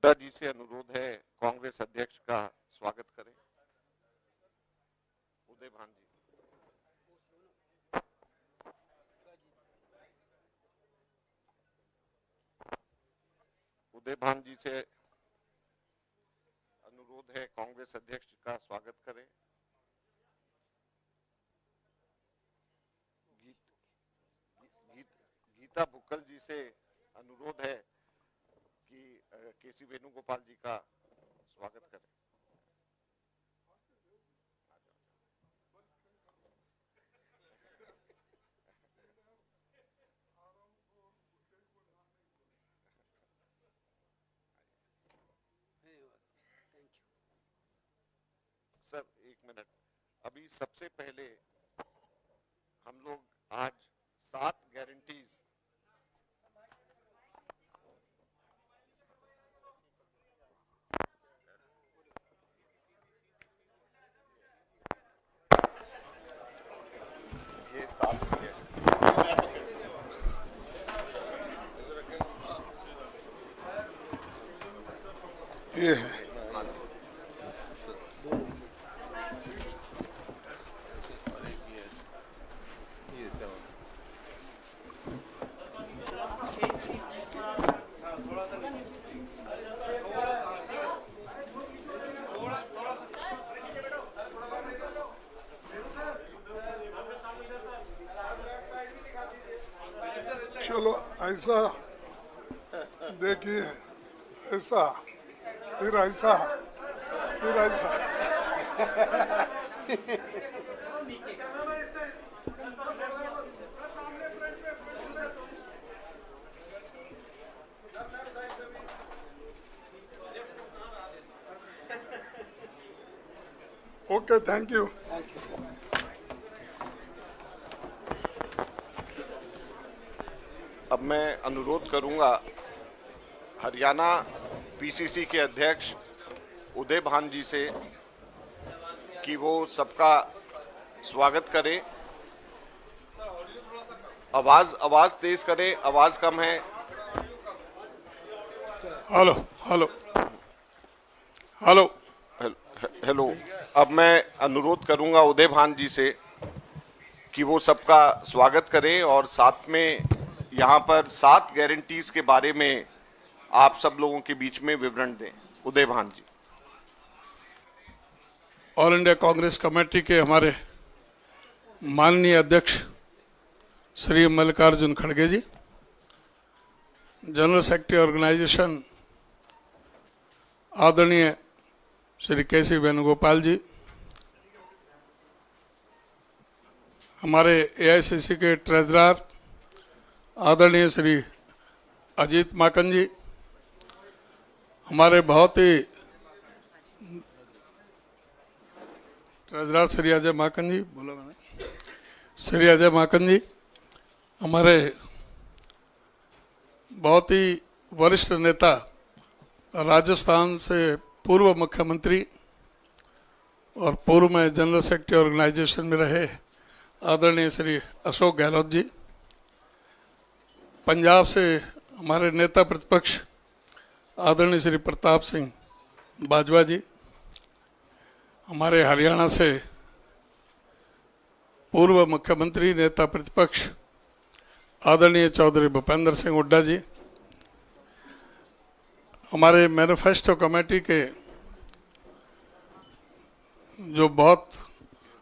हुड्डा जी से अनुरोध है कांग्रेस अध्यक्ष का स्वागत करें। उदय भान जी। उदय भान जी से अनुरोध है कांग्रेस अध्यक्ष का स्वागत करें। गीता भुक्कल जी से अनुरोध है कि केसी वेणुगोपाल जी का स्वागत करें। सर एक मिनट, अभी सबसे पहले हम लोग आज 7 गारंटीज ये 7 ये है। चलो ऐसा देखिए, ऐसा फिर ऐसा फिर ऐसा। Okay, thank you. अब मैं अनुरोध करूंगा हरियाणा पीसीसी के अध्यक्ष उदय भान जी से कि वो सबका स्वागत करें। आवाज तेज करें, आवाज कम है। Hello hello hello hello. अब मैं अनुरोध करूंगा उदय भान जी से कि वो सबका स्वागत करें और साथ में यहाँ पर 7 गारंटीज के बारे में आप सब लोगों के बीच में विवरण दें। उदय भान जी। ऑल इंडिया कांग्रेस कमेटी के हमारे माननीय अध्यक्ष श्री मल्लिकार्जुन खड़गे जी, जनरल सेक्रेटरी ऑर्गेनाइजेशन आदरणीय श्री केसी वेणुगोपाल जी, हमारे एआईसीसी के ट्रेजरर आदरणीय श्री अजीत माकन जी, हमारे बहुत ही ट्रेजरर श्री अजय माकन जी, बोला मैंने, श्री अजय माकन जी, हमारे बहुत ही वरिष्ठ नेता राजस्थान से पूर्व मुख्यमंत्री और पूर्व में जनरल सेक्रेटरी ऑर्गेनाइजेशन में रहे आदरणीय श्री अशोक गहलोत जी, पंजाब से हमारे नेता प्रतिपक्ष आदरणीय श्री प्रताप सिंह बाजवा जी, हमारे हरियाणा से पूर्व मुख्यमंत्री नेता प्रतिपक्ष आदरणीय चौधरी भूपेंद्र सिंह हुड्डा जी, हमारे मैनिफेस्टो कमेटी के जो बहुत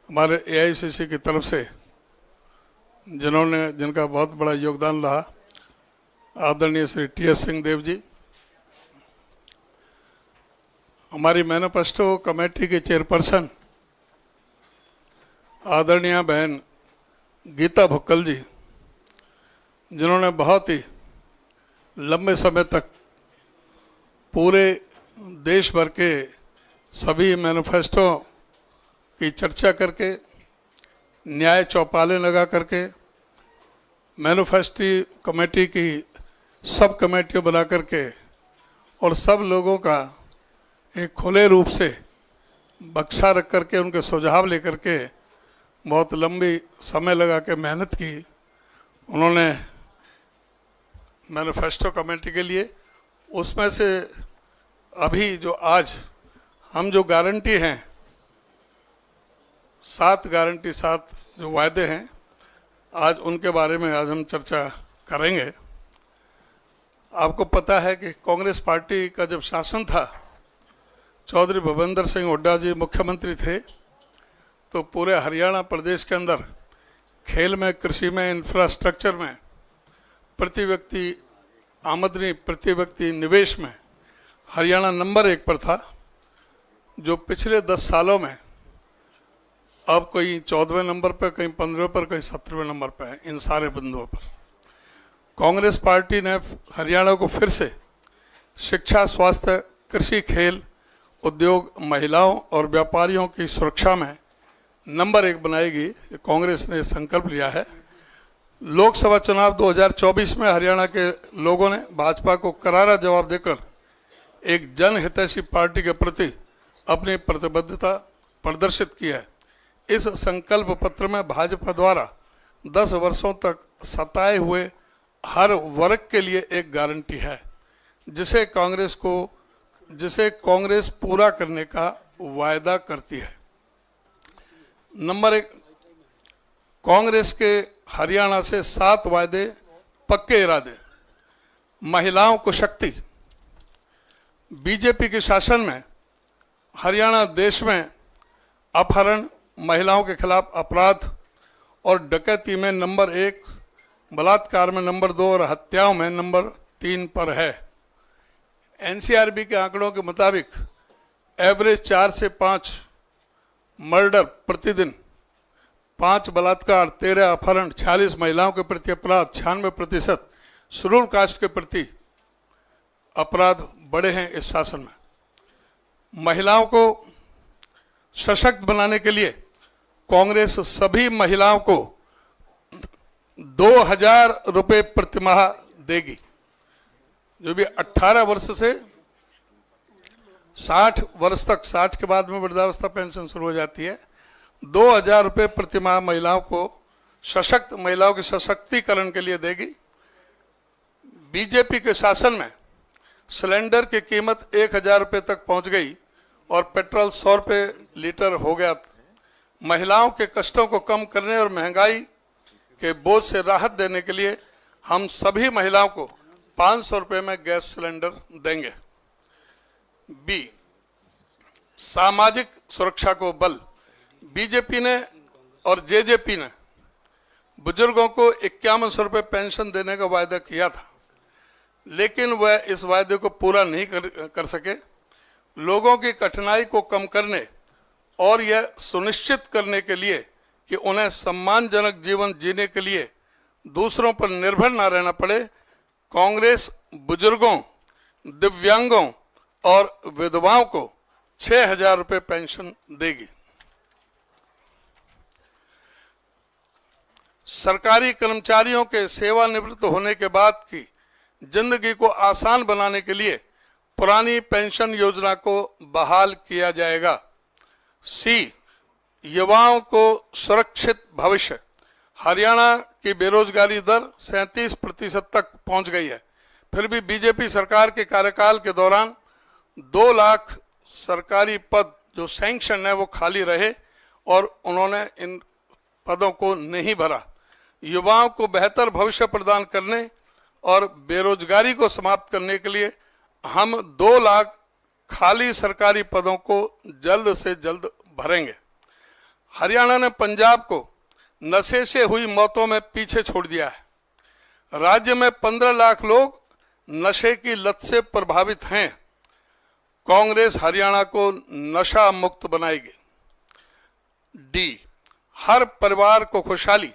हमारे एआईसीसी की तरफ से जिनका बहुत बड़ा योगदान रहा आदरणीय श्री टीएस सिंह देव जी, हमारी मैनिफेस्टो कमेटी के चेयरपर्सन आदरणीय बहन गीता भुक्कल जी, जिन्होंने बहुत ही लंबे समय तक पूरे देश भर के सभी मैनिफेस्टो की चर्चा करके, न्याय चौपालें लगा करके, मैनिफेस्टो कमेटी की सब कमेटियाँ बना करके और सब लोगों का एक खुले रूप से बक्सा रख करके उनके सुझाव लेकर के बहुत लंबी समय लगा के मेहनत की उन्होंने मैनिफेस्टो कमेटी के लिए। उसमें से अभी जो आज हम जो गारंटी हैं, 7 गारंटी, 7 जो वायदे हैं, आज उनके बारे में आज हम चर्चा करेंगे। आपको पता है कि कांग्रेस पार्टी का जब शासन था, चौधरी भूपेंद्र सिंह हुड्डा जी मुख्यमंत्री थे, तो पूरे हरियाणा प्रदेश के अंदर खेल में, कृषि में, इंफ्रास्ट्रक्चर में, प्रति व्यक्ति आमदनी, प्रति व्यक्ति निवेश में हरियाणा नंबर 1 पर था, जो पिछले 10 सालों में अब कहीं 14वें नंबर पर, कहीं 15वें पर, कहीं 17वें नंबर पर है। इन सारे बिंदुओं पर कांग्रेस पार्टी ने हरियाणा को फिर से शिक्षा, स्वास्थ्य, कृषि, खेल, उद्योग, महिलाओं और व्यापारियों की सुरक्षा में नंबर 1 बनाएगी। कांग्रेस ने संकल्प लिया है। लोकसभा चुनाव 2024 में हरियाणा के लोगों ने भाजपा को करारा जवाब देकर एक जनहितैषी पार्टी के प्रति अपनी प्रतिबद्धता प्रदर्शित की है। इस संकल्प पत्र में भाजपा द्वारा 10 वर्षों तक सताए हुए हर वर्ग के लिए एक गारंटी है, जिसे कांग्रेस पूरा करने का वायदा करती है। नंबर 1, कांग्रेस के हरियाणा से 7 वायदे, पक्के इरादे। महिलाओं को शक्ति। बीजेपी के शासन में हरियाणा देश में अपहरण, महिलाओं के खिलाफ अपराध और डकैती में नंबर 1, बलात्कार में नंबर 2 और हत्याओं में नंबर 3 पर है। एनसीआरबी के आंकड़ों के मुताबिक एवरेज 4 से 5 मर्डर प्रतिदिन, 5 बलात्कार, 13 अपहरण, 46 महिलाओं के प्रति अपराध, 96% शेड्यूल कास्ट के प्रति अपराध बढ़े हैं इस शासन में। महिलाओं को सशक्त बनाने के लिए कांग्रेस सभी महिलाओं को 2000 रुपये प्रतिमाह देगी। जो भी 18 वर्ष से 60 वर्ष तक, 60 के बाद में वृद्धावस्था पेंशन शुरू हो जाती है, 2000 रुपये प्रतिमाह महिलाओं को, सशक्त महिलाओं के सशक्तिकरण के लिए देगी। बीजेपी के शासन में सिलेंडर की कीमत 1000 रुपये तक पहुंच गई और पेट्रोल 100 रुपये लीटर हो गया। महिलाओं के कष्टों को कम करने और महंगाई के बोझ से राहत देने के लिए हम सभी महिलाओं को 500 रुपये में गैस सिलेंडर देंगे। बी, सामाजिक सुरक्षा को बल। बीजेपी ने और जेजेपी ने बुजुर्गों को 5100 रुपये पेंशन देने का वायदा किया था, लेकिन वह इस वायदे को पूरा नहीं कर सके। लोगों की कठिनाई को कम करने और यह सुनिश्चित करने के लिए कि उन्हें सम्मानजनक जीवन जीने के लिए दूसरों पर निर्भर न रहना पड़े, कांग्रेस बुजुर्गों, दिव्यांगों और विधवाओं को 6000 रुपये पेंशन देगी। सरकारी कर्मचारियों के सेवानिवृत्त होने के बाद की जिंदगी को आसान बनाने के लिए पुरानी पेंशन योजना को बहाल किया जाएगा। सी, युवाओं को सुरक्षित भविष्य। हरियाणा की बेरोजगारी दर 37% तक पहुंच गई है, फिर भी बीजेपी सरकार के कार्यकाल के दौरान 2 लाख सरकारी पद जो सैंक्शन है वो खाली रहे और उन्होंने इन पदों को नहीं भरा। युवाओं को बेहतर भविष्य प्रदान करने और बेरोजगारी को समाप्त करने के लिए हम 2 लाख खाली सरकारी पदों को जल्द से जल्द भरेंगे। हरियाणा ने पंजाब को नशे से हुई मौतों में पीछे छोड़ दिया है। राज्य में 15 लाख लोग नशे की लत से प्रभावित हैं। कांग्रेस हरियाणा को नशा मुक्त बनाएगी। डी, हर परिवार को खुशहाली।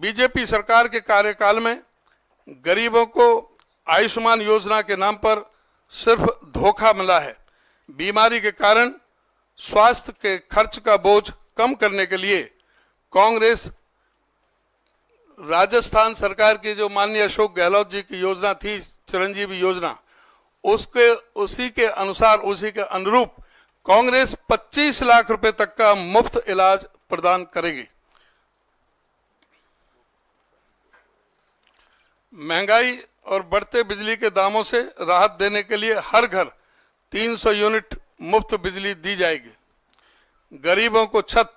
बीजेपी सरकार के कार्यकाल में गरीबों को आयुष्मान योजना के नाम पर सिर्फ धोखा मिला है। बीमारी के कारण स्वास्थ्य के खर्च का बोझ कम करने के लिए कांग्रेस राजस्थान सरकार की जो माननीय अशोक गहलोत जी की योजना थी, चिरंजीवी योजना, उसी के अनुरूप कांग्रेस 25 लाख रुपए तक का मुफ्त इलाज प्रदान करेगी। महंगाई और बढ़ते बिजली के दामों से राहत देने के लिए हर घर 300 यूनिट मुफ्त बिजली दी जाएगी। गरीबों को छत।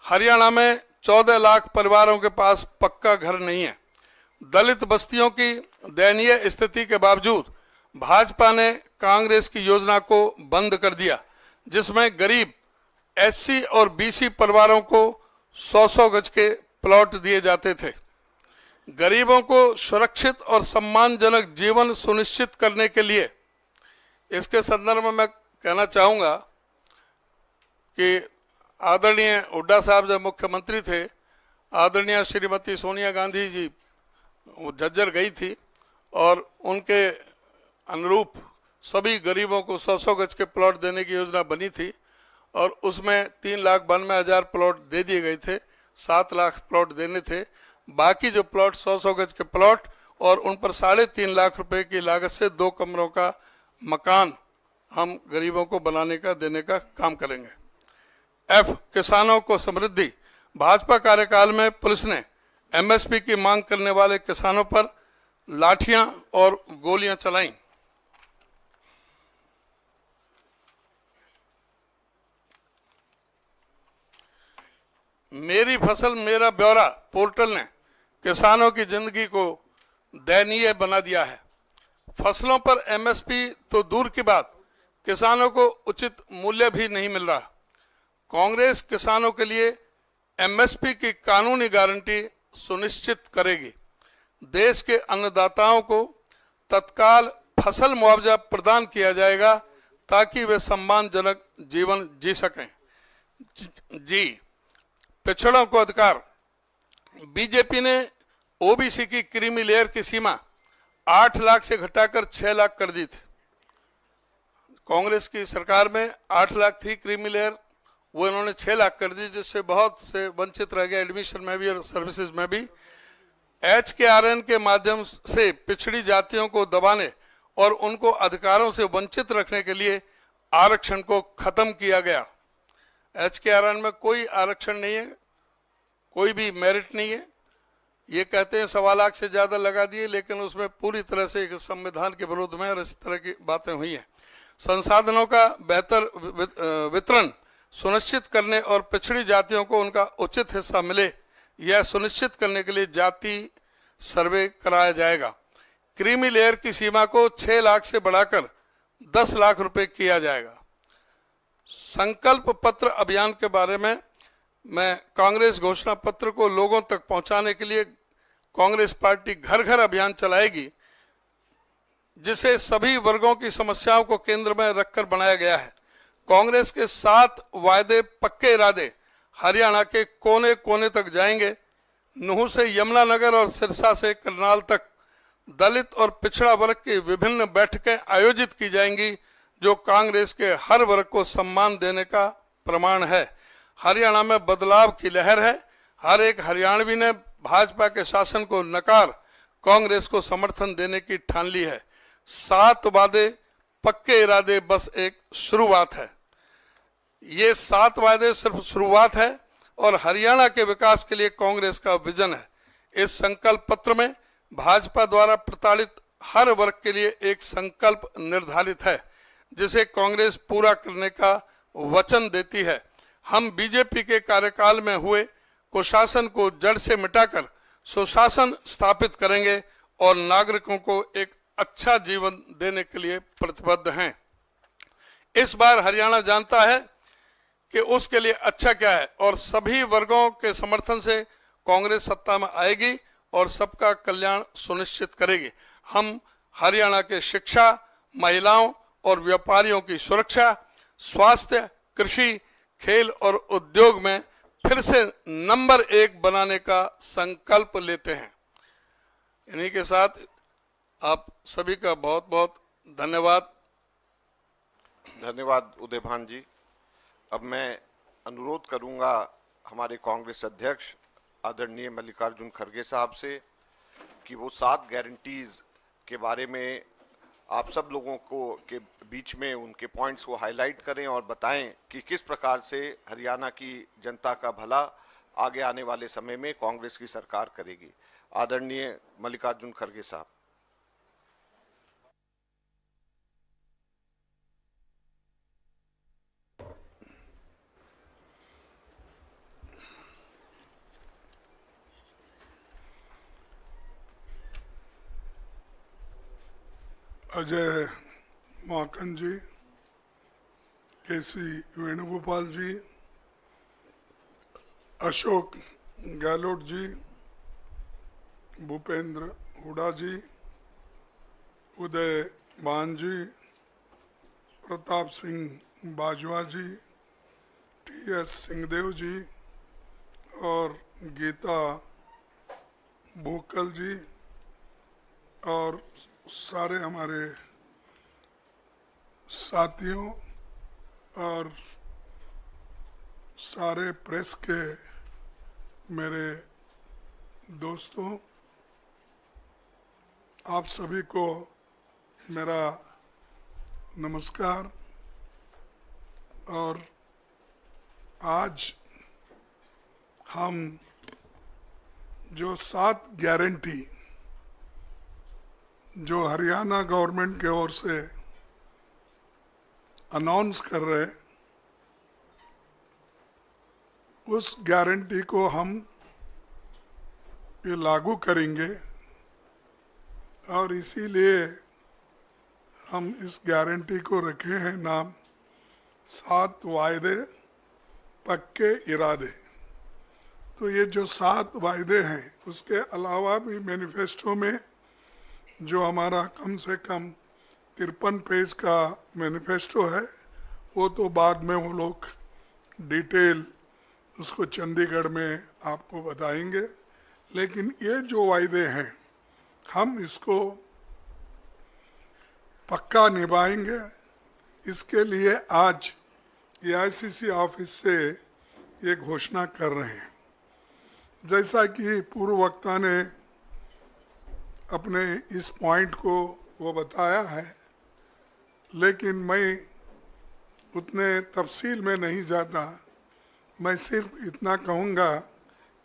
हरियाणा में 14 लाख परिवारों के पास पक्का घर नहीं है। दलित बस्तियों की दयनीय स्थिति के बावजूद भाजपा ने कांग्रेस की योजना को बंद कर दिया, जिसमें गरीब एससी और बीसी परिवारों को 100-100 गज के प्लॉट दिए जाते थे। गरीबों को सुरक्षित और सम्मानजनक जीवन सुनिश्चित करने के लिए इसके संदर्भ में मैं कहना चाहूँगा कि आदरणीय हुड्डा साहब जब मुख्यमंत्री थे, आदरणीय श्रीमती सोनिया गांधी जी वो झज्जर गई थी और उनके अनुरूप सभी गरीबों को 100-100 गज के प्लॉट देने की योजना बनी थी और उसमें 3,92,000 प्लॉट दे दिए गए थे। 7 लाख प्लॉट देने थे। बाकी जो प्लॉट 100-100 गज के प्लॉट और उन पर 3.5 लाख रुपए की लागत से 2 कमरों का मकान हम गरीबों को बनाने का देने का काम करेंगे। एफ, किसानों को समृद्धि। भाजपा कार्यकाल में पुलिस ने एमएसपी की मांग करने वाले किसानों पर लाठियां और गोलियां चलाईं। मेरी फसल मेरा ब्यौरा पोर्टल ने किसानों की जिंदगी को दयनीय बना दिया है। फसलों पर एमएसपी तो दूर की बात, किसानों को उचित मूल्य भी नहीं मिल रहा। कांग्रेस किसानों के लिए एमएसपी की कानूनी गारंटी सुनिश्चित करेगी। देश के अन्नदाताओं को तत्काल फसल मुआवजा प्रदान किया जाएगा ताकि वे सम्मानजनक जीवन जी सकें। जी, पिछड़ों को अधिकार। बीजेपी ने ओबीसी की क्रीमी लेयर की सीमा 8 लाख से घटाकर 6 लाख कर दी थी। कांग्रेस की सरकार में 8 लाख थी क्रीमी लेयर, वो इन्होंने 6 लाख कर दी, जिससे बहुत से वंचित रह गए एडमिशन में भी और सर्विसेज में भी। HKRN के माध्यम से पिछड़ी जातियों को दबाने और उनको अधिकारों से वंचित रखने के लिए आरक्षण को खत्म किया गया। HKRN में कोई आरक्षण नहीं है, कोई भी मेरिट नहीं है। ये कहते हैं 1.25 लाख से ज़्यादा लगा दिए, लेकिन उसमें पूरी तरह से एक संविधान के विरोध में और इस तरह की बातें हुई हैं। संसाधनों का बेहतर वितरण सुनिश्चित करने और पिछड़ी जातियों को उनका उचित हिस्सा मिले, यह सुनिश्चित करने के लिए जाति सर्वे कराया जाएगा। क्रीमी लेयर की सीमा को 6 लाख से बढ़ाकर 10 लाख रुपए किया जाएगा। संकल्प पत्र अभियान के बारे में मैं कांग्रेस घोषणा पत्र को लोगों तक पहुंचाने के लिए कांग्रेस पार्टी घर घर अभियान चलाएगी, जिसे सभी वर्गों की समस्याओं को केंद्र में रखकर बनाया गया है। कांग्रेस के 7 वायदे पक्के इरादे हरियाणा के कोने कोने तक जाएंगे। नूह से यमुनानगर और सिरसा से करनाल तक दलित और पिछड़ा वर्ग की विभिन्न बैठकें आयोजित की जाएंगी, जो कांग्रेस के हर वर्ग को सम्मान देने का प्रमाण है। हरियाणा में बदलाव की लहर है। हर एक हरियाणवी ने भाजपा के शासन को नकार कांग्रेस को समर्थन देने की ठान ली है। 7 वादे पक्के इरादे बस एक शुरुआत है। ये 7 वादे सिर्फ शुरुआत है और हरियाणा के विकास के लिए कांग्रेस का विजन है। इस संकल्प पत्र में भाजपा द्वारा प्रताड़ित हर वर्ग के लिए एक संकल्प निर्धारित है, जिसे कांग्रेस पूरा करने का वचन देती है। हम बीजेपी के कार्यकाल में हुए कुशासन को जड़ से मिटाकर सुशासन स्थापित करेंगे और नागरिकों को एक अच्छा जीवन देने के लिए प्रतिबद्ध हैं। इस बार हरियाणा जानता है कि उसके लिए अच्छा क्या है और सभी वर्गों के समर्थन से कांग्रेस सत्ता में आएगी और सबका कल्याण सुनिश्चित करेगी। हम हरियाणा के शिक्षा, महिलाओं और व्यापारियों की सुरक्षा, स्वास्थ्य, कृषि, खेल और उद्योग में फिर से नंबर 1 बनाने का संकल्प लेते हैं। इन्हीं के साथ आप सभी का बहुत बहुत धन्यवाद। धन्यवाद उदयभान जी। अब मैं अनुरोध करूंगा हमारे कांग्रेस अध्यक्ष आदरणीय मल्लिकार्जुन खड़गे साहब से कि वो 7 गारंटीज के बारे में आप सब लोगों को के बीच में उनके पॉइंट्स को हाईलाइट करें और बताएं कि किस प्रकार से हरियाणा की जनता का भला आगे आने वाले समय में कांग्रेस की सरकार करेगी। आदरणीय मल्लिकार्जुन खड़गे साहब। अजय माकन जी, केसी वेणुगोपाल जी, अशोक गहलोत जी, भूपेंद्र हुडा जी, उदय मान जी, प्रताप सिंह बाजवा जी, टी.एस. सिंहदेव जी और गीता भूकल जी और सारे हमारे साथियों और सारे प्रेस के मेरे दोस्तों, आप सभी को मेरा नमस्कार। और आज हम जो 7 गारंटी जो हरियाणा गवर्नमेंट की ओर से अनाउंस कर रहे, उस गारंटी को हम ये लागू करेंगे और इसीलिए हम इस गारंटी को रखे हैं नाम 7 वायदे पक्के इरादे। तो ये जो 7 वायदे हैं, उसके अलावा भी मैनिफेस्टो में जो हमारा कम से कम 53 पेज का मैनिफेस्टो है, वो तो बाद में वो लोग डिटेल उसको चंडीगढ़ में आपको बताएंगे। लेकिन ये जो वायदे हैं, हम इसको पक्का निभाएंगे। इसके लिए आज एआईसीसी ऑफिस से ये घोषणा कर रहे हैं। जैसा कि पूर्व वक्ता ने अपने इस पॉइंट को वो बताया है, लेकिन मैं उतने तफसील में नहीं जाता। मैं सिर्फ इतना कहूँगा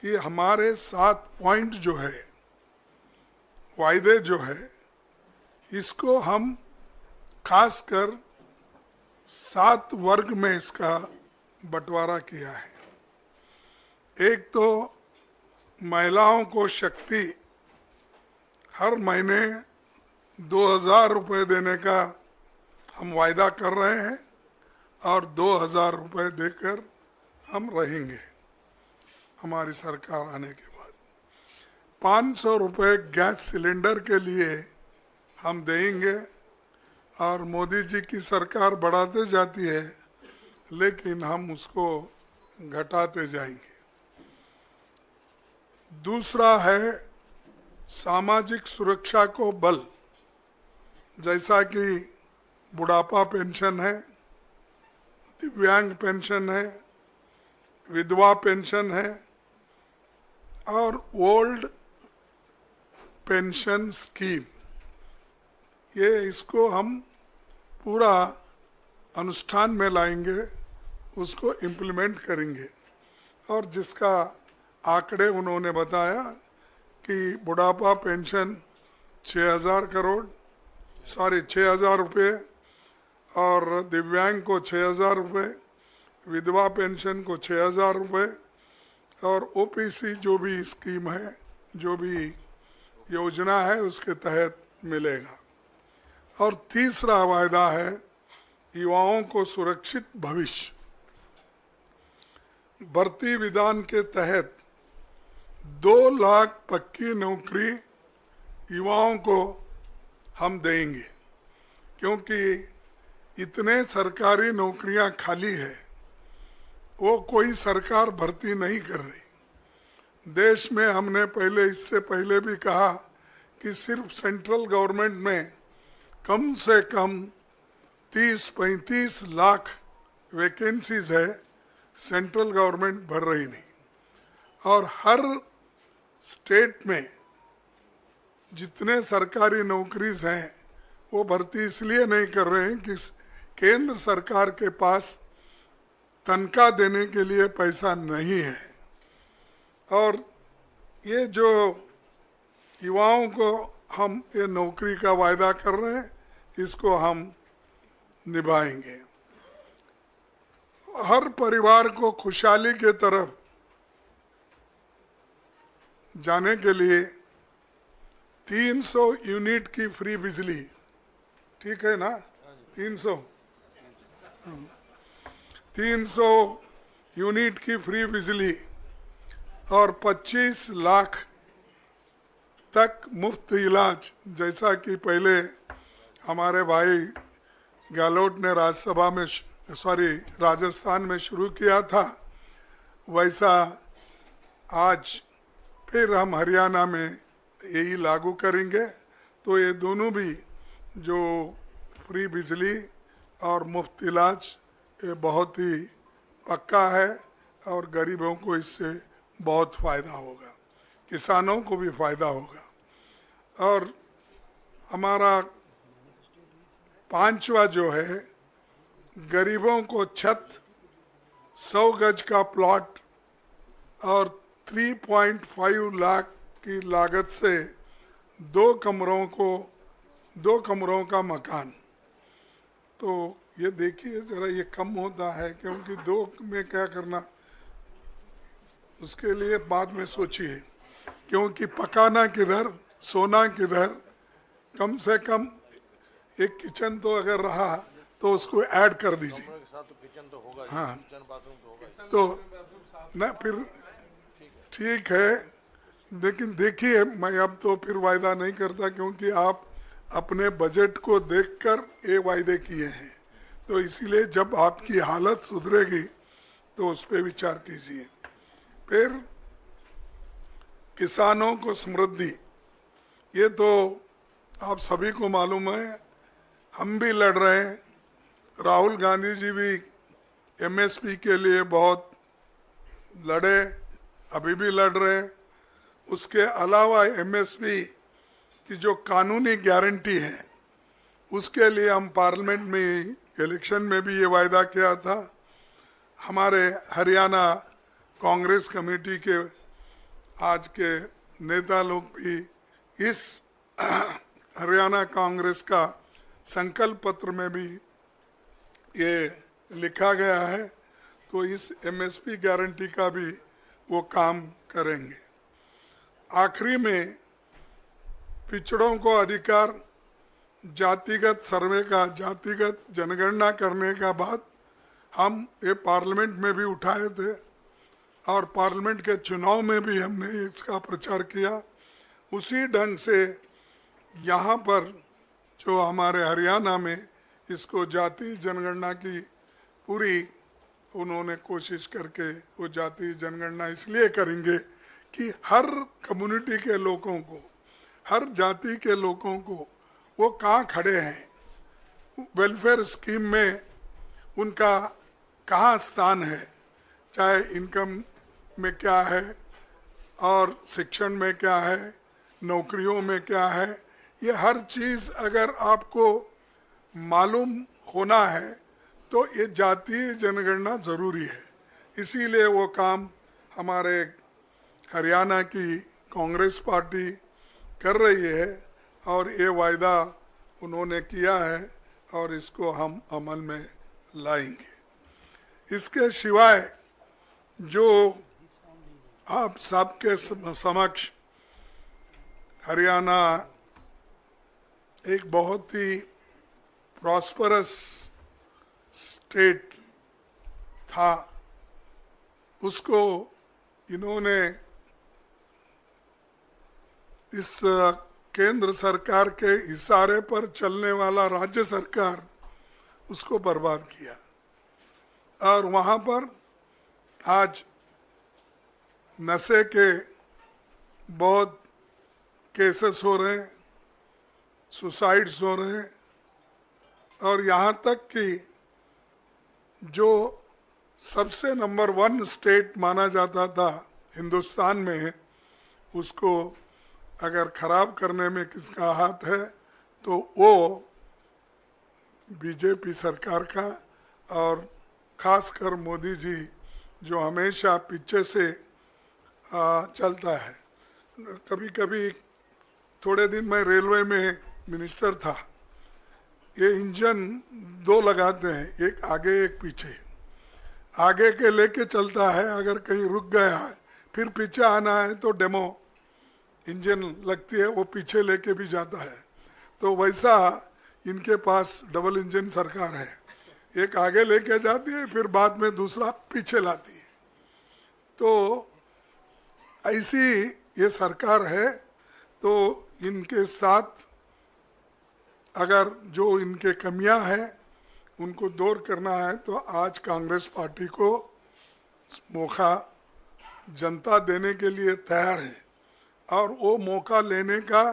कि हमारे 7 पॉइंट जो है, वायदे जो है, इसको हम खासकर 7 वर्ग में इसका बंटवारा किया है। एक तो महिलाओं को शक्ति हर महीने 2000 रुपये देने का हम वायदा कर रहे हैं और 2000 रुपये देकर हम रहेंगे हमारी सरकार आने के बाद। 500 रुपये गैस सिलेंडर के लिए हम देंगे और मोदी जी की सरकार बढ़ाते जाती है, लेकिन हम उसको घटाते जाएंगे। दूसरा है सामाजिक सुरक्षा को बल, जैसा कि बुढ़ापा पेंशन है, दिव्यांग पेंशन है, विधवा पेंशन है और ओल्ड पेंशन स्कीम। ये इसको हम पूरा अनुष्ठान में लाएंगे, उसको इम्प्लीमेंट करेंगे। और जिसका आंकड़े उन्होंने बताया कि बुढ़ापा पेंशन 6,000 रुपये और दिव्यांग को 6,000 रुपये, विधवा पेंशन को 6,000 रुपये और ओपीसी जो भी स्कीम है, जो भी योजना है, उसके तहत मिलेगा। और तीसरा वायदा है युवाओं को सुरक्षित भविष्य। भर्ती विधान के तहत 2 लाख पक्की नौकरी युवाओं को हम देंगे, क्योंकि इतने सरकारी नौकरियां खाली है, वो कोई सरकार भर्ती नहीं कर रही। देश में हमने इससे पहले भी कहा कि सिर्फ सेंट्रल गवर्नमेंट में कम से कम 30-35 लाख वैकेंसीज है, सेंट्रल गवर्नमेंट भर रही नहीं। और हर स्टेट में जितने सरकारी नौकरीज हैं, वो भर्ती इसलिए नहीं कर रहे हैं कि केंद्र सरकार के पास तनख्वाह देने के लिए पैसा नहीं है। और ये जो युवाओं को हम ये नौकरी का वायदा कर रहे हैं, इसको हम निभाएंगे। हर परिवार को खुशहाली के तरफ जाने के लिए 300 यूनिट की फ्री बिजली ठीक है ना? 300 300 यूनिट की फ्री बिजली और 25 लाख तक मुफ्त इलाज, जैसा कि पहले हमारे भाई गहलोत ने राज्यसभा में राजस्थान में शुरू किया था, वैसा आज फिर हम हरियाणा में यही लागू करेंगे। तो ये दोनों भी जो फ्री बिजली और मुफ्त इलाज, ये बहुत ही पक्का है और गरीबों को इससे बहुत फ़ायदा होगा, किसानों को भी फ़ायदा होगा। और हमारा पांचवा जो है, गरीबों को छत, 100 गज का प्लॉट और 3.5 लाख की लागत से 2 कमरों का मकान। तो ये देखिए ज़रा, ये कम होता है क्योंकि 2 में क्या करना, उसके लिए बाद में सोचिए, क्योंकि पकाना किधर, सोना किधर। कम से कम एक किचन तो अगर रहा तो उसको ऐड कर दीजिए। हाँ, तो ना फिर ठीक है, लेकिन देखिए मैं अब तो फिर वायदा नहीं करता, क्योंकि आप अपने बजट को देखकर ये वायदे किए हैं। तो इसीलिए जब आपकी हालत सुधरेगी तो उस पर विचार कीजिए। फिर किसानों को समृद्धि, ये तो आप सभी को मालूम है, हम भी लड़ रहे हैं। राहुल गांधी जी भी एमएसपी के लिए बहुत लड़े, अभी भी लड़ रहे हैं। उसके अलावा एमएसपी की जो कानूनी गारंटी है, उसके लिए हम पार्लियामेंट में इलेक्शन में भी ये वायदा किया था। हमारे हरियाणा कांग्रेस कमेटी के आज के नेता लोग भी इस हरियाणा कांग्रेस का संकल्प पत्र में भी ये लिखा गया है। तो इस एमएसपी गारंटी का भी वो काम करेंगे। आखिरी में पिछड़ों को अधिकार, जातिगत सर्वे का, जातिगत जनगणना करने का बात हम ये पार्लियामेंट में भी उठाए थे और पार्लियामेंट के चुनाव में भी हमने इसका प्रचार किया। उसी ढंग से यहाँ पर जो हमारे हरियाणा में इसको जाति जनगणना की पूरी उन्होंने कोशिश करके वो जाति जनगणना इसलिए करेंगे कि हर कम्युनिटी के लोगों को, हर जाति के लोगों को वो कहाँ खड़े हैं, वेलफेयर स्कीम में उनका कहाँ स्थान है, चाहे इनकम में क्या है और शिक्षण में क्या है, नौकरियों में क्या है। ये हर चीज़ अगर आपको मालूम होना है तो ये जातीय जनगणना ज़रूरी है। इसीलिए वो काम हमारे हरियाणा की कांग्रेस पार्टी कर रही है और ये वायदा उन्होंने किया है और इसको हम अमल में लाएंगे। इसके सिवाय जो आप सबके समक्ष हरियाणा एक बहुत ही प्रॉस्परस स्टेट था, उसको इन्होंने इस केंद्र सरकार के इशारे पर चलने वाला राज्य सरकार उसको बर्बाद किया और वहाँ पर आज नशे के बहुत केसेस हो रहे हैं, सुसाइड्स हो रहे हैं और यहाँ तक कि जो सबसे नंबर 1 स्टेट माना जाता था हिंदुस्तान में, उसको अगर ख़राब करने में किसका हाथ है तो वो बीजेपी सरकार का और ख़ासकर मोदी जी जो हमेशा पीछे से चलता है। कभी कभी थोड़े दिन मैं रेलवे में मिनिस्टर था, ये इंजन 2 लगाते हैं, एक आगे एक पीछे। आगे के लेके चलता है, अगर कहीं रुक गया है फिर पीछे आना है तो डेमो इंजन लगती है, वो पीछे लेके भी जाता है। तो वैसा इनके पास डबल इंजन सरकार है, एक आगे लेके जाती है फिर बाद में दूसरा पीछे लाती है। तो ऐसी ये सरकार है। तो इनके साथ अगर जो इनके कमियां हैं उनको दूर करना है तो आज कांग्रेस पार्टी को मौका जनता देने के लिए तैयार है और वो मौका लेने का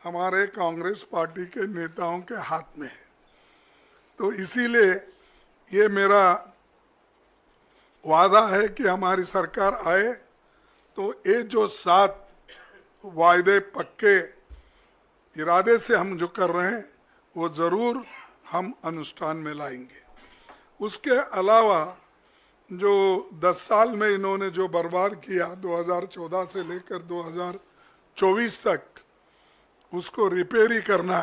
हमारे कांग्रेस पार्टी के नेताओं के हाथ में है। तो इसीलिए ये मेरा वादा है कि हमारी सरकार आए तो ये जो 7 वायदे पक्के इरादे से हम जो कर रहे हैं वो ज़रूर हम अनुष्ठान में लाएंगे। उसके अलावा जो 10 साल में इन्होंने जो बर्बाद किया 2014 से लेकर 2024 तक, उसको रिपेयरी करना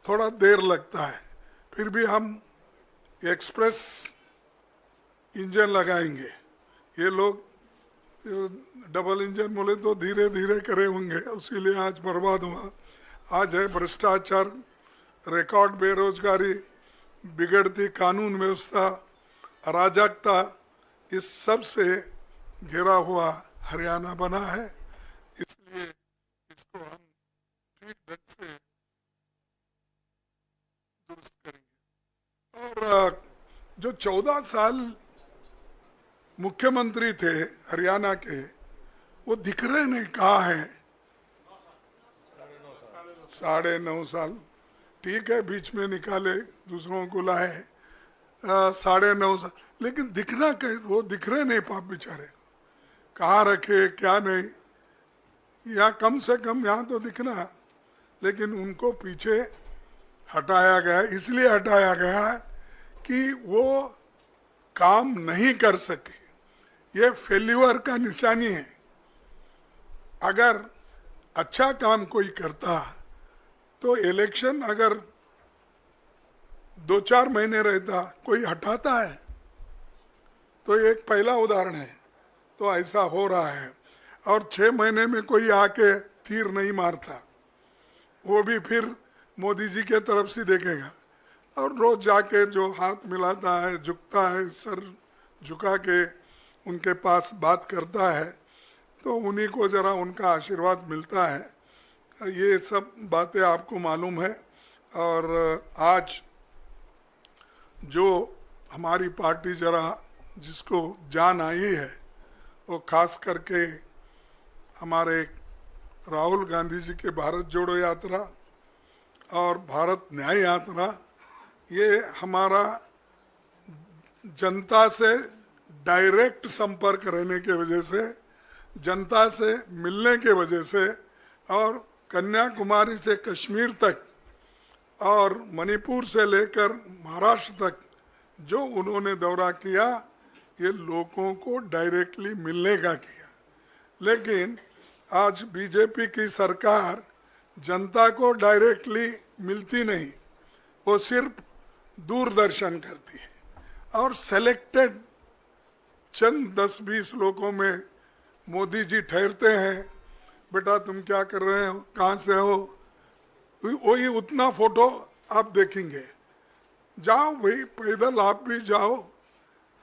थोड़ा देर लगता है, फिर भी हम एक्सप्रेस इंजन लगाएंगे। ये लोग डबल इंजन बोले तो धीरे धीरे करे होंगे, इसीलिए आज बर्बाद हुआ। आज है भ्रष्टाचार, रिकॉर्ड बेरोजगारी, बिगड़ती कानून व्यवस्था, अराजकता, इस सब से घिरा हुआ हरियाणा बना है। इसलिए इसको हम ठीक ढंग से दुरुस्त करेंगे। और जो 14 साल मुख्यमंत्री थे हरियाणा के, वो दिख रहे नहीं, कहाँ है? 9.5 साल, ठीक है, बीच में निकाले, दूसरों को लाए, 9.5 साल, लेकिन दिखना कहीं वो दिख रहे नहीं। पाप बेचारे कहाँ रखे क्या नहीं, या कम से कम यहाँ तो दिखना, लेकिन उनको पीछे हटाया गया। इसलिए हटाया गया कि वो काम नहीं कर सके। ये फेल्यूर का निशानी है। अगर अच्छा काम कोई करता तो इलेक्शन अगर 2-4 महीने रहता, कोई हटाता है? तो एक पहला उदाहरण है। तो ऐसा हो रहा है। और 6 महीने में कोई आके तीर नहीं मारता, वो भी फिर मोदी जी के तरफ से देखेगा। और रोज जाके जो हाथ मिलाता है, झुकता है, सर झुका के उनके पास बात करता है, तो उन्हीं को ज़रा उनका आशीर्वाद मिलता है। ये सब बातें आपको मालूम है। और आज जो हमारी पार्टी ज़रा जिसको जान आई है, वो खास करके हमारे राहुल गांधी जी के भारत जोड़ो यात्रा और भारत न्याय यात्रा, ये हमारा जनता से डायरेक्ट संपर्क रहने के वजह से, जनता से मिलने के वजह से, और कन्याकुमारी से कश्मीर तक और मणिपुर से लेकर महाराष्ट्र तक जो उन्होंने दौरा किया, ये लोगों को डायरेक्टली मिलने का किया। लेकिन आज बीजेपी की सरकार जनता को डायरेक्टली मिलती नहीं, वो सिर्फ दूरदर्शन करती है और सेलेक्टेड चंद 10-20 लोगों में मोदी जी ठहरते हैं। बेटा तुम क्या कर रहे हो, कहाँ से हो, वही उतना फोटो आप देखेंगे। जाओ भाई, पैदल आप भी जाओ।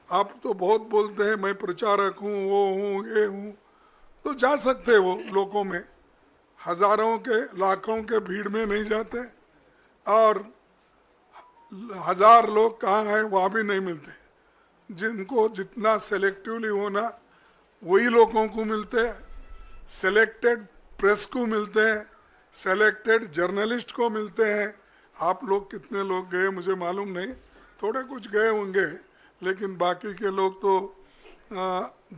आप तो बहुत बोलते हैं मैं प्रचारक हूँ, वो हूँ, ये हूँ, तो जा सकते वो लोगों में, हजारों के लाखों के भीड़ में नहीं जाते। और 1000 लोग कहाँ हैं वहाँ भी नहीं मिलते। जिनको जितना सेलेक्टिवली होना वही लोगों को मिलते हैं, सेलेक्टेड प्रेस को मिलते हैं, सेलेक्टेड जर्नलिस्ट को मिलते हैं। आप लोग कितने लोग गए मुझे मालूम नहीं, थोड़े कुछ गए होंगे, लेकिन बाकी के लोग तो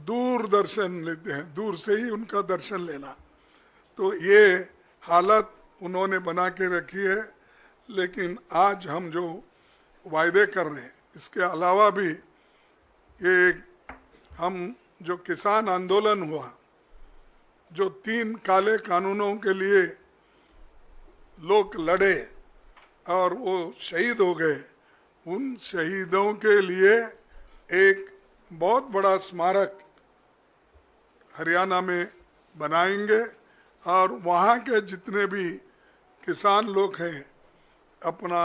दूर दर्शन लेते हैं, दूर से ही उनका दर्शन लेना। तो ये हालत उन्होंने बना के रखी है। लेकिन आज हम जो वायदे कर रहे हैं, इसके अलावा भी ये हम जो किसान आंदोलन हुआ, जो 3 काले कानूनों के लिए लोग लड़े और वो शहीद हो गए, उन शहीदों के लिए एक बहुत बड़ा स्मारक हरियाणा में बनाएंगे। और वहाँ के जितने भी किसान लोग हैं अपना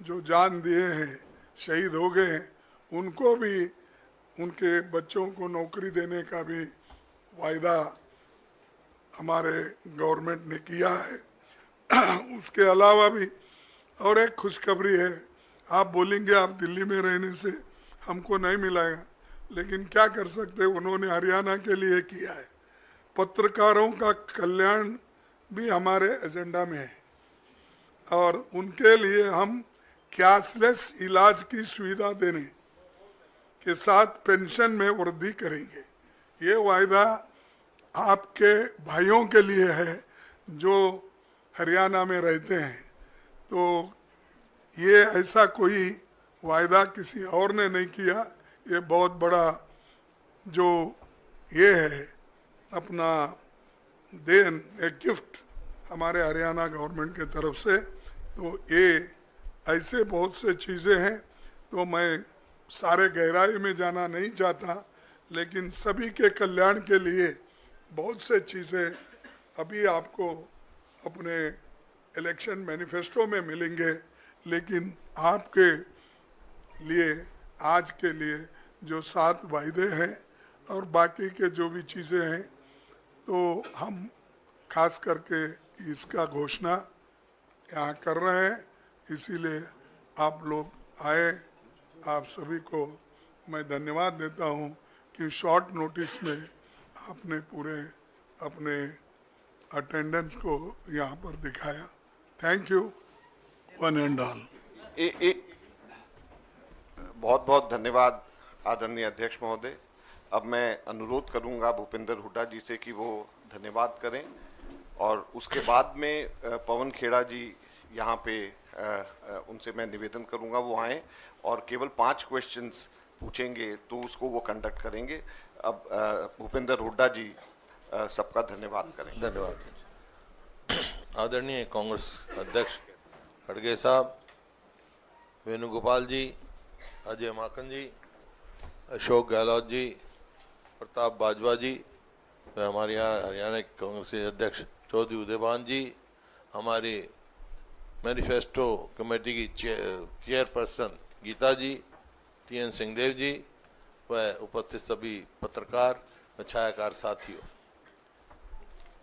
जो जान दिए हैं, शहीद हो गए हैं, उनको भी उनके बच्चों को नौकरी देने का भी वायदा हमारे गवर्नमेंट ने किया है। उसके अलावा भी और एक खुशखबरी है। आप बोलेंगे आप दिल्ली में रहने से हमको नहीं मिलेगा, लेकिन क्या कर सकते, उन्होंने हरियाणा के लिए किया है। पत्रकारों का कल्याण भी हमारे एजेंडा में है और उनके लिए हम कैशलेस इलाज की सुविधा देने के साथ पेंशन में वृद्धि करेंगे। ये वायदा आपके भाइयों के लिए है जो हरियाणा में रहते हैं। तो ये ऐसा कोई वायदा किसी और ने नहीं किया। ये बहुत बड़ा जो ये है अपना देन, एक गिफ्ट हमारे हरियाणा गवर्नमेंट के तरफ से। तो ये ऐसे बहुत से चीज़ें हैं, तो मैं सारे गहराई में जाना नहीं चाहता, लेकिन सभी के कल्याण के लिए बहुत से चीज़ें अभी आपको अपने इलेक्शन मैनिफेस्टो में मिलेंगे, लेकिन आपके लिए आज के लिए जो 7 वायदे हैं और बाकी के जो भी चीज़ें हैं, तो हम खास करके इसका घोषणा यहाँ कर रहे हैं। इसीलिए आप लोग आए, आप सभी को मैं धन्यवाद देता हूँ कि शॉर्ट नोटिस में आपने पूरे अपने अटेंडेंस को यहाँ पर दिखाया। Thank you one and all. बहुत बहुत धन्यवाद आदरणीय अध्यक्ष महोदय। अब मैं अनुरोध करूंगा भूपेंद्र हुड्डा जी से कि वो धन्यवाद करें और उसके बाद में पवन खेड़ा जी यहाँ पे उनसे मैं निवेदन करूंगा वो आएँ और केवल 5 क्वेश्चंस पूछेंगे तो उसको वो कंडक्ट करेंगे। अब भूपेंद्र हुड्डा जी सबका धन्यवाद करें। धन्यवाद। आदरणीय कांग्रेस अध्यक्ष खड़गे साहब, वेणुगोपाल जी, अजय माकन जी, अशोक गहलोत जी, प्रताप बाजवा जी, हमारे यहाँ हरियाणा कांग्रेस के अध्यक्ष चौधरी उदयभान जी, हमारी मैनिफेस्टो कमेटी की चेयरपर्सन गीता जी, TN सिंहदेव जी व उपस्थित सभी पत्रकार व छायाकार साथियों।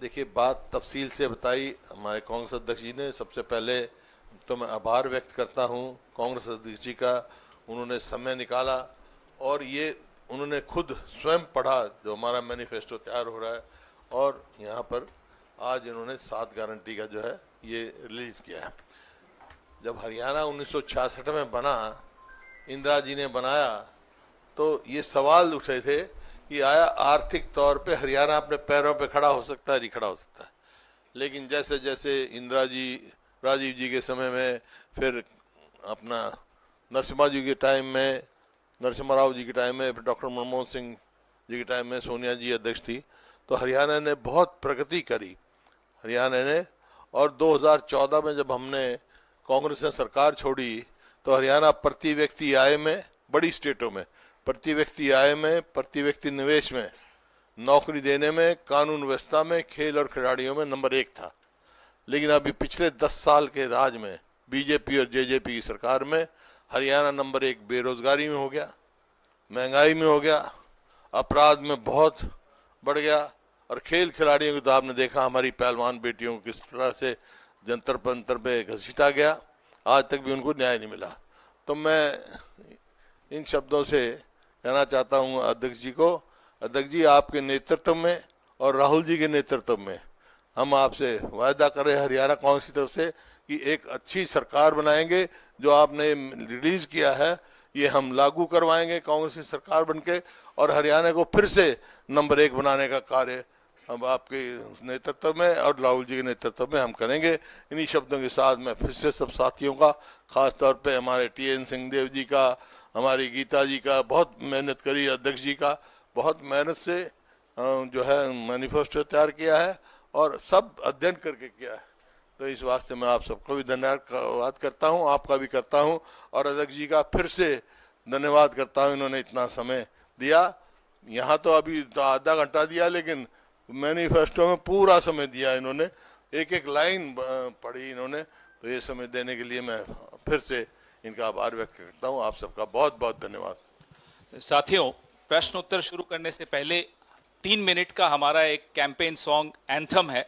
देखिए, बात तफसील से बताई हमारे कांग्रेस अध्यक्ष जी ने। सबसे पहले तो मैं आभार व्यक्त करता हूँ कांग्रेस अध्यक्ष जी का, उन्होंने समय निकाला और ये उन्होंने खुद स्वयं पढ़ा जो हमारा मैनिफेस्टो तैयार हो रहा है, और यहाँ पर आज इन्होंने 7 गारंटी का जो है ये रिलीज़ किया है। जब हरियाणा 1966 में बना, इंदिरा जी ने बनाया, तो ये सवाल उठे थे कि आया आर्थिक तौर पे हरियाणा अपने पैरों पे खड़ा हो सकता है, नहीं खड़ा हो सकता है। लेकिन जैसे जैसे इंदिरा जी, राजीव जी के समय में, फिर अपना नरसिम्हा जी के टाइम में, नरसिम्हा राव जी के टाइम में, फिर डॉक्टर मनमोहन सिंह जी के टाइम में सोनिया जी अध्यक्ष थी, तो हरियाणा ने बहुत प्रगति करी हरियाणा ने। और 2014 में जब हमने कांग्रेस ने सरकार छोड़ी, तो हरियाणा प्रति व्यक्ति आय में, बड़ी स्टेटों में प्रति व्यक्ति आय में, प्रति व्यक्ति निवेश में, नौकरी देने में, कानून व्यवस्था में, खेल और खिलाड़ियों में नंबर 1 था। लेकिन अभी पिछले 10 साल के राज में, बीजेपी और जेजेपी की सरकार में, हरियाणा नंबर 1 बेरोजगारी में हो गया, महंगाई में हो गया, अपराध में बहुत बढ़ गया, और खेल खिलाड़ियों को तो आपने देखा हमारी पहलवान बेटियों को किस तरह से जंतर पंतर पे घसीटा गया, आज तक भी उनको न्याय नहीं मिला। तो मैं इन शब्दों से कहना चाहता हूँ अध्यक्ष जी को, अध्यक्ष जी आपके नेतृत्व में और राहुल जी के नेतृत्व में हम आपसे वायदा कर रहे हैं हरियाणा कांग्रेस की तरफ से कि एक अच्छी सरकार बनाएंगे। जो आपने रिलीज किया है ये हम लागू करवाएंगे कांग्रेस की सरकार बनके, और हरियाणा को फिर से नंबर 1 बनाने का कार्य हम आपके नेतृत्व में और राहुल जी के नेतृत्व में हम करेंगे। इन्हीं शब्दों के साथ मैं फिर से सब साथियों का, खास तौर पे हमारे TN सिंहदेव जी का, हमारी गीता जी का, बहुत मेहनत करी, अध्यक्ष जी का बहुत मेहनत से जो है मैनिफेस्टो तैयार किया है और सब अध्ययन करके किया है। तो इस वास्ते मैं आप सबको भी धन्यवाद करता हूं, आपका भी करता हूं, और अध्यक्ष जी का फिर से धन्यवाद करता हूं, इन्होंने इतना समय दिया। यहाँ तो अभी तो आधा घंटा दिया, लेकिन मैनिफेस्टो में पूरा समय दिया इन्होंने, एक एक लाइन पढ़ी इन्होंने, तो ये समय देने के लिए मैं फिर से इनका आभार व्यक्त करता हूँ। आप सबका बहुत बहुत धन्यवाद। साथियों, प्रश्न उत्तर शुरू करने से पहले 3 मिनट का हमारा एक कैंपेन सॉन्ग एंथम है,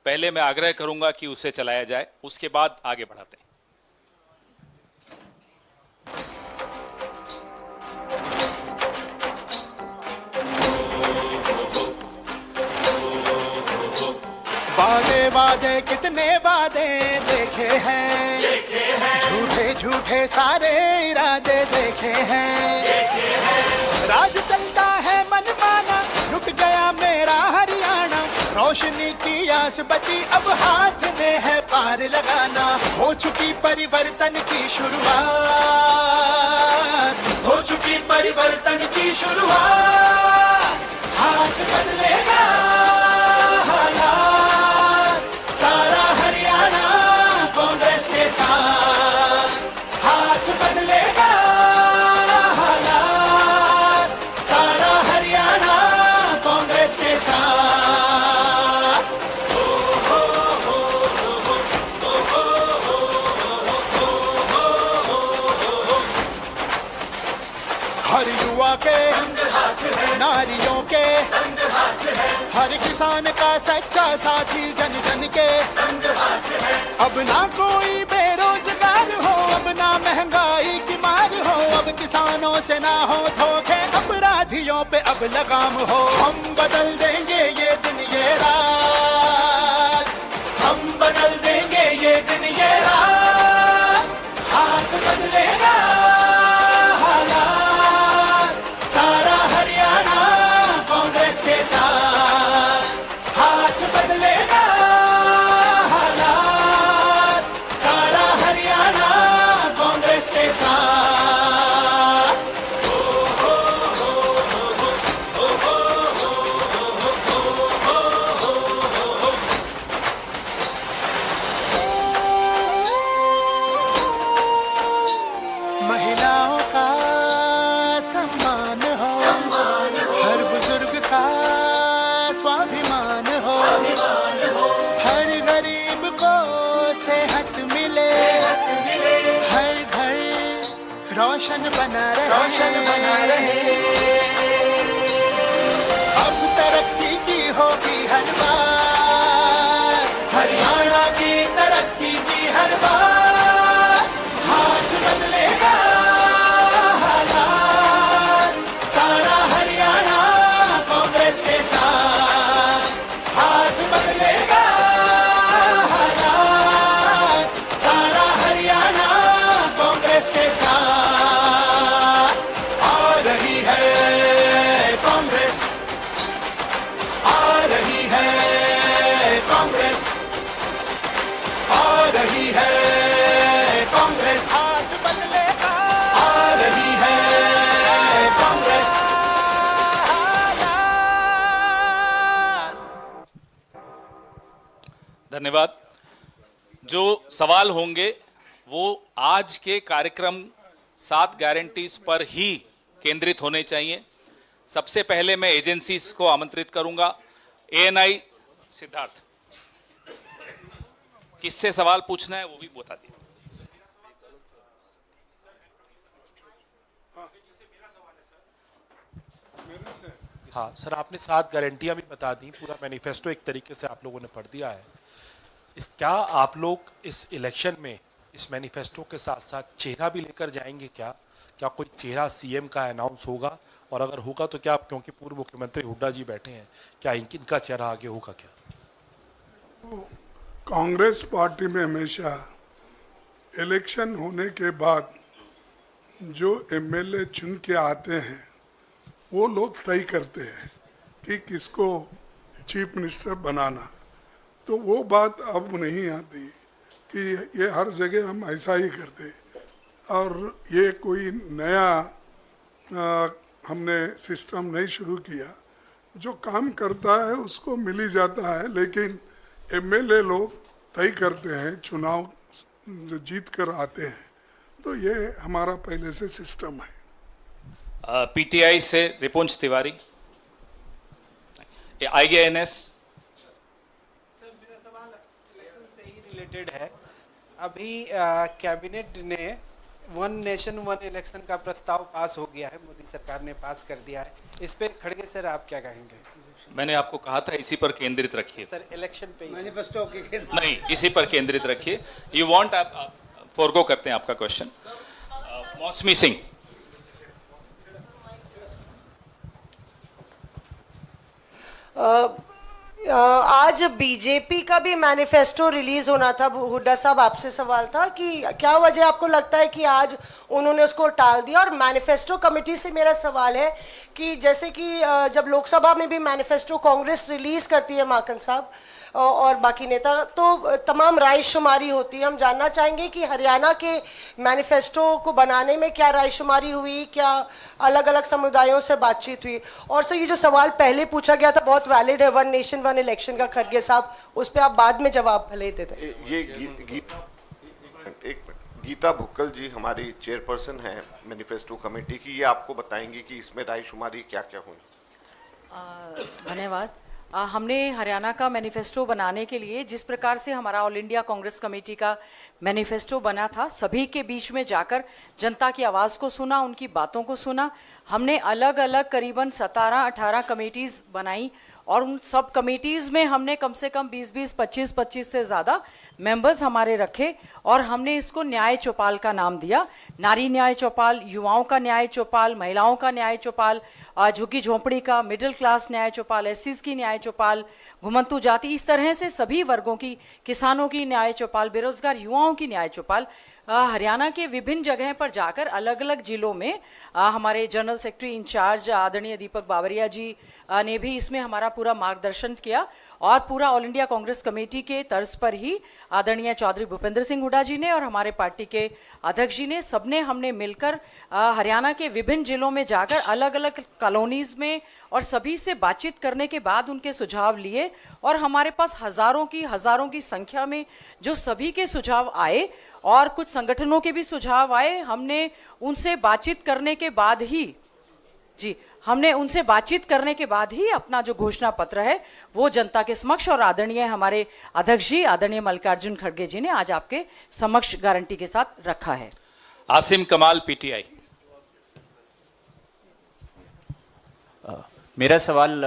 पहले मैं आग्रह करूंगा कि उसे चलाया जाए, उसके बाद आगे बढ़ाते हैं। वादे वादे कितने वादे देखे हैं, झूठे झूठे सारे इरादे देखे हैं, राज चलता है मनमाना, लुट गया मेरा हरियाणा, रोशनी की आस बची अब हाथ में है पार लगाना, हो चुकी परिवर्तन की शुरुआत, हो चुकी परिवर्तन की शुरुआत, हाथ बदलेगा हालात, सारा हरियाणा कांग्रेस के साथ, हाथ बदलेगा हालात, सारा हरियाणा कांग्रेस के साथ। हर युवा के नारियों के, हर किसान का सच्चा साथी जन जन के, अब ना कोई बेरोजगार हो, अब ना महंगाई की मार हो, अब किसानों से ना हो धोखे, अपराधियों पे अब लगाम हो, हम बदल देंगे ये दिन ये रात, हम बदल देंगे ये दिन ये रात, हाथ बदलेगा हालात, सारा हरियाणा कांग्रेस के साथ, हाथ बदलेगा हालात, सारा हरियाणा कांग्रेस के साथ। महिलाओं का सम्मान हो, हर बुजुर्ग का स्वाभिमान हो, हर गरीब को सेहत मिले, हर घर रोशन बना रहे, अब तरक्की की होगी हर बार, हरियाणा की तरक्की की हर बार, हाथ बदलेगा हालात, सारा हरियाणा कांग्रेस के साथ, हाथ बदलेगा हालात, सारा हरियाणा कांग्रेस के साथ। आ रही है कांग्रेस, आ रही है कांग्रेस, आ रही है कांग्रेस, हाथ बदलेगा, आ रही है कांग्रेस। धन्यवाद। जो सवाल होंगे वो आज के कार्यक्रम 7 गारंटीज पर ही केंद्रित होने चाहिए। सबसे पहले मैं एजेंसीज को आमंत्रित करूंगा। एएनआई सिद्धार्थ, किससे सवाल पूछना है वो भी बता दिए। हाँ सर, आपने 7 गारंटियां भी बता दी, पूरा मैनिफेस्टो एक तरीके से आप लोगों ने पढ़ दिया है। क्या आप लोग इस इलेक्शन में इस मैनिफेस्टो के साथ साथ चेहरा भी लेकर जाएंगे? क्या कोई चेहरा सीएम का अनाउंस होगा? और अगर होगा तो क्या, क्योंकि पूर्व मुख्यमंत्री हुड्डा जी बैठे हैं, क्या इनका चेहरा आगे होगा क्या? कांग्रेस पार्टी में हमेशा इलेक्शन होने के बाद जो एमएलए चुन के आते हैं वो लोग तय करते हैं कि किसको चीफ मिनिस्टर बनाना। तो वो बात अब नहीं आती कि ये हर जगह हम ऐसा ही करते, और ये कोई नया हमने सिस्टम नहीं शुरू किया। जो काम करता है उसको मिल ही जाता है, लेकिन एमएलए लोग तय करते हैं, चुनाव जो जीत कर आते हैं। तो ये हमारा पहले से सिस्टम है। पीटीआई से रिपुंज तिवारी, आईएएनएस। सर मेरा सवाल इलेक्शन से ही रिलेटेड है। अभी कैबिनेट ने वन नेशन वन इलेक्शन का प्रस्ताव पास हो गया है, मोदी सरकार ने पास कर दिया है। इस पे खड़गे सर आप क्या कहेंगे? मैंने आपको कहा था इसी पर केंद्रित रखिए। सर इलेक्शन पे मैनिफेस्टो के नहीं, इसी पर केंद्रित रखिए। यू वांट, आप फॉरगो करते हैं आपका क्वेश्चन। मौसमी सिंह। आज बीजेपी का भी मैनिफेस्टो रिलीज होना था। हुड्डा साहब आपसे सवाल था कि क्या वजह आपको लगता है कि आज उन्होंने उसको टाल दिया? और मैनिफेस्टो कमेटी से मेरा सवाल है कि जैसे कि जब लोकसभा में भी मैनिफेस्टो कांग्रेस रिलीज करती है माकन साहब और बाकी नेता, तो तमाम रायशुमारी होती है। हम जानना चाहेंगे कि हरियाणा के मैनिफेस्टो को बनाने में क्या रायशुमारी हुई, क्या अलग अलग समुदायों से बातचीत हुई? और सर ये जो सवाल पहले पूछा गया था बहुत वैलिड है, वन नेशन वन इलेक्शन का, खड़गे साहब उस पर आप बाद में जवाब भले दे दें। गीता भुक्कल जी हमारी चेयरपर्सन हैं मैनिफेस्टो कमेटी की, ये आपको बताएंगी कि इसमें रायशुमारी क्या क्या हुई। धन्यवाद। हमने हरियाणा का मैनिफेस्टो बनाने के लिए जिस प्रकार से हमारा ऑल इंडिया कांग्रेस कमेटी का मैनिफेस्टो बना था, सभी के बीच में जाकर जनता की आवाज़ को सुना, उनकी बातों को सुना। हमने अलग अलग करीबन 17-18 कमेटीज़ बनाई और उन सब कमेटीज़ में हमने कम से कम 20-20, 25-25 से ज़्यादा मेंबर्स हमारे रखे और हमने इसको न्याय चौपाल का नाम दिया। नारी न्याय चौपाल, युवाओं का न्याय चौपाल, महिलाओं का न्याय चौपाल, झुग्गी झोंपड़ी का, मिडिल क्लास न्याय चौपाल, एससीज की न्याय चौपाल, घुमंतू जाति, इस तरह से सभी वर्गों की, किसानों की न्याय चौपाल, बेरोजगार युवाओं की न्याय चौपाल। हरियाणा के विभिन्न जगह पर जाकर अलग अलग जिलों में हमारे जनरल सेक्रेटरी इंचार्ज आदरणीय दीपक बावरिया जी ने भी इसमें हमारा पूरा मार्गदर्शन किया और पूरा ऑल इंडिया कांग्रेस कमेटी के तर्ज पर ही आदरणीय चौधरी भूपेंद्र सिंह हुड्डा जी ने और हमारे पार्टी के अध्यक्ष जी ने, सबने हमने मिलकर हरियाणा के विभिन्न जिलों में जाकर अलग अलग कॉलोनीज में और सभी से बातचीत करने के बाद उनके सुझाव लिए और हमारे पास हजारों की संख्या में जो सभी के सुझाव आए और कुछ संगठनों के भी सुझाव आए। हमने उनसे बातचीत करने के बाद ही अपना जो घोषणा पत्र है वो जनता के समक्ष और आदरणीय हमारे अध्यक्ष जी आदरणीय मल्लिकार्जुन खड़गे जी ने आज आपके समक्ष गारंटी के साथ रखा है। आसिम कमाल, पीटीआई। मेरा सवाल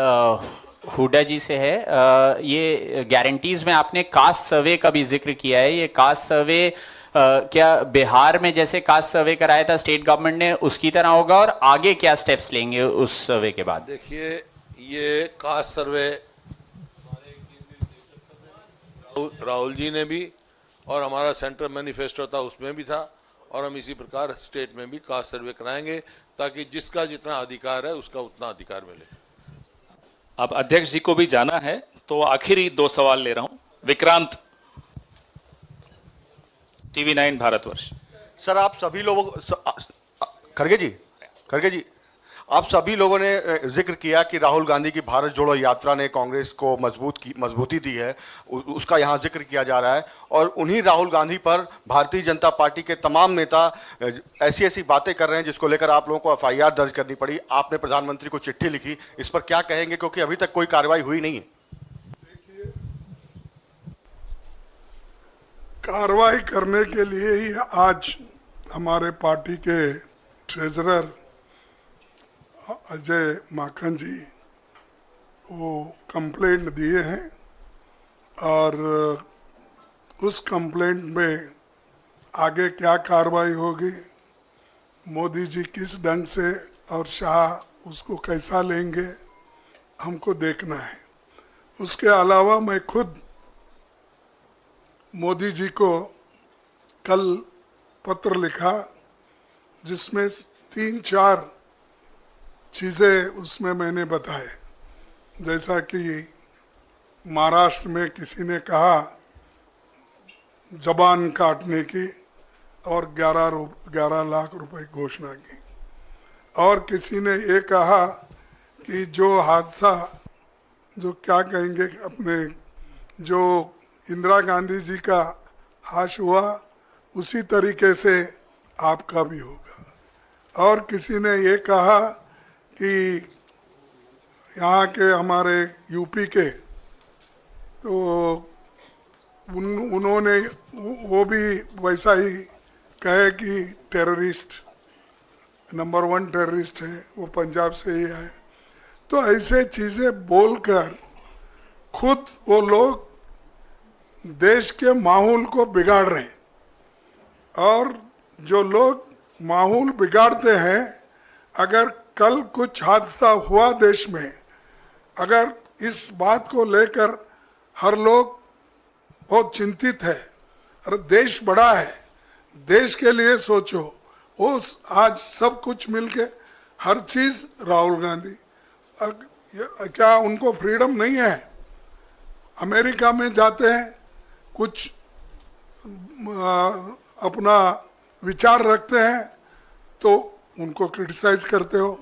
हुड्डा जी से है। ये गारंटीज में आपने कास्ट सर्वे का भी जिक्र किया है। ये कास्ट सर्वे क्या बिहार में जैसे कास्ट सर्वे कराया था स्टेट गवर्नमेंट ने उसकी तरह होगा और आगे क्या स्टेप्स लेंगे उस सर्वे के बाद? देखिए, ये कास्ट सर्वे राहुल जी ने भी और हमारा सेंट्रल मैनिफेस्टो था उसमें भी था और हम इसी प्रकार स्टेट में भी कास्ट सर्वे कराएंगे ताकि जिसका जितना अधिकार है उसका उतना अधिकार मिले। अब अध्यक्ष जी को भी जाना है तो आखिरी 2 सवाल ले रहा हूं। विक्रांत, टीवी 9 भारतवर्ष। सर आप सभी लोगों खड़गे जी आप सभी लोगों ने जिक्र किया कि राहुल गांधी की भारत जोड़ो यात्रा ने कांग्रेस को मजबूती दी है, उसका यहाँ जिक्र किया जा रहा है और उन्हीं राहुल गांधी पर भारतीय जनता पार्टी के तमाम नेता ऐसी बातें कर रहे हैं जिसको लेकर आप लोगों को एफआईआर दर्ज करनी पड़ी। आपने प्रधानमंत्री को चिट्ठी लिखी, इस पर क्या कहेंगे क्योंकि अभी तक कोई कार्रवाई हुई नहीं है? कार्रवाई करने के लिए ही आज हमारे पार्टी के ट्रेजरर अजय माखन जी वो कंप्लेंट दिए हैं और उस कंप्लेंट में आगे क्या कार्रवाई होगी, मोदी जी किस ढंग से और शाह उसको कैसा लेंगे, हमको देखना है। उसके अलावा मैं खुद मोदी जी को कल पत्र लिखा जिसमें 3-4 चीज़ें उसमें मैंने बताए, जैसा कि महाराष्ट्र में किसी ने कहा जबान काटने की और 11 लाख रुपए घोषणा की और किसी ने ये कहा कि जो हादसा जो क्या कहेंगे अपने जो इंदिरा गांधी जी का हाश हुआ उसी तरीके से आपका भी होगा और किसी ने ये कहा कि यहाँ के हमारे यूपी के तो उन्होंने वो भी वैसा ही कहे कि टेररिस्ट नंबर 1 टेररिस्ट है, वो पंजाब से ही आए। तो ऐसे चीज़ें बोलकर खुद वो लोग देश के माहौल को बिगाड़ रहे हैं। और जो लोग माहौल बिगाड़ते हैं, अगर कल कुछ हादसा हुआ देश में, अगर इस बात को लेकर हर लोग बहुत चिंतित है, अरे देश बड़ा है, देश के लिए सोचो। वो आज सब कुछ मिलके हर चीज़ राहुल गांधी, क्या उनको फ्रीडम नहीं है? अमेरिका में जाते हैं, कुछ अपना विचार रखते हैं तो उनको क्रिटिसाइज करते हो।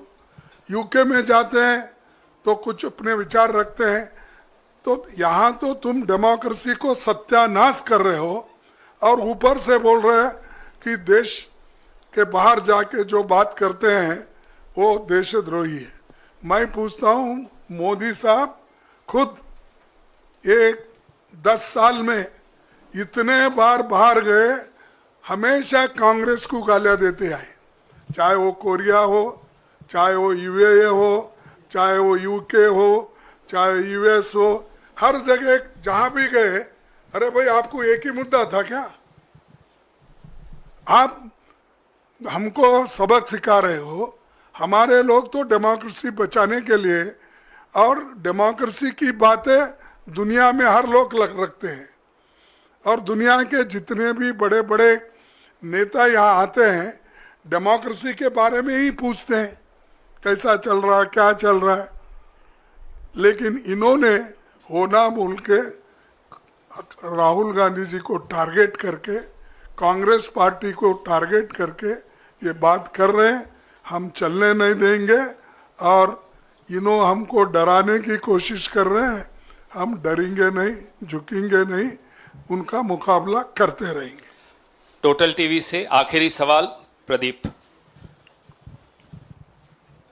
यूके में जाते हैं तो कुछ अपने विचार रखते हैं। तो यहाँ तो तुम डेमोक्रेसी को सत्यानाश कर रहे हो और ऊपर से बोल रहे हैं कि देश के बाहर जाके जो बात करते हैं वो देशद्रोही है। मैं पूछता हूँ, मोदी साहब खुद एक 10 साल में इतने बार बाहर गए, हमेशा कांग्रेस को गालियाँ देते आए, चाहे वो कोरिया हो, चाहे वो यूएई हो, चाहे वो यूके हो, चाहे यूएस हो, हर जगह जहाँ भी गए, अरे भाई आपको एक ही मुद्दा था क्या? आप हमको सबक सिखा रहे हो। हमारे लोग तो डेमोक्रेसी बचाने के लिए, और डेमोक्रेसी की बातें दुनिया में हर लोग रखते हैं, और दुनिया के जितने भी बड़े बड़े नेता यहाँ आते हैं डेमोक्रेसी के बारे में ही पूछते हैं, कैसा चल रहा है, क्या चल रहा है। लेकिन इन्होंने होना बोल के राहुल गांधी जी को टारगेट करके, कांग्रेस पार्टी को टारगेट करके ये बात कर रहे हैं। हम चलने नहीं देंगे, और इन्हों हमको डराने की कोशिश कर रहे हैं। हम डरेंगे नहीं, झुकेंगे नहीं, उनका मुकाबला करते रहेंगे। टोटल टीवी से आखिरी सवाल प्रदीप।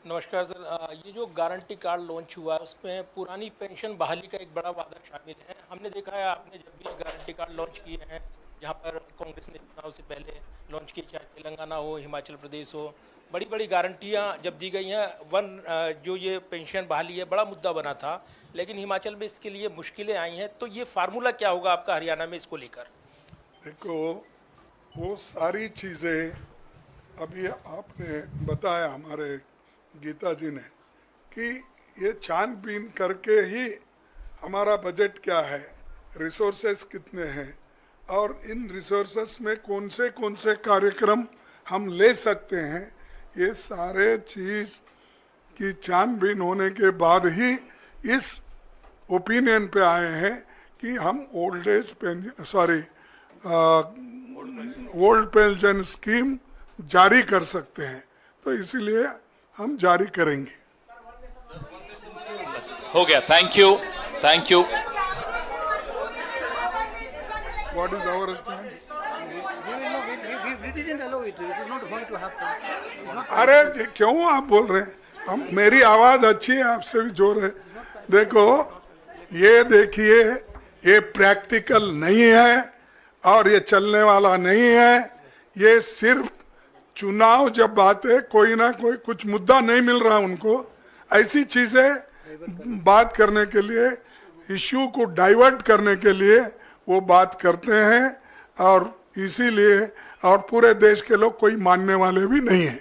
नमस्कार सर, ये जो गारंटी कार्ड लॉन्च हुआ है उसमें पुरानी पेंशन बहाली का एक बड़ा वादा शामिल है। हमने देखा है आपने जब भी गारंटी कार्ड लॉन्च किए हैं, जहाँ पर कांग्रेस ने चुनाव से पहले लॉन्च किए, चाहे तेलंगाना हो, हिमाचल प्रदेश हो, बड़ी बड़ी गारंटियाँ जब दी गई हैं। जो ये पेंशन बहाली है बड़ा मुद्दा बना था, लेकिन हिमाचल में इसके लिए मुश्किलें आई हैं। तो ये फार्मूला क्या होगा आपका हरियाणा में इसको लेकर? देखो, वो सारी चीज़ें अभी आपने बताया हमारे गीता जी ने कि ये छानबीन करके ही हमारा बजट क्या है, रिसोर्सेस कितने हैं, और इन रिसोर्सेस में कौन से कार्यक्रम हम ले सकते हैं, ये सारे चीज़ की छानबीन होने के बाद ही इस ओपिनियन पे आए हैं कि हम ओल्ड पेंशन स्कीम जारी कर सकते हैं। तो इसीलिए हम जारी करेंगे। हो गया, thank you, thank you. What is our stand? अरे क्यों आप बोल रहे हैं? हम, मेरी आवाज अच्छी है, आपसे भी जोर है। देखो, ये देखिए, ये प्रैक्टिकल नहीं है और ये चलने वाला नहीं है। ये सिर्फ चुनाव जब आते कोई ना कोई कुछ मुद्दा नहीं मिल रहा उनको, ऐसी चीजें बात करने के लिए, इश्यू को डाइवर्ट करने के लिए वो बात करते हैं, और इसीलिए, और पूरे देश के लोग कोई मानने वाले भी नहीं हैं।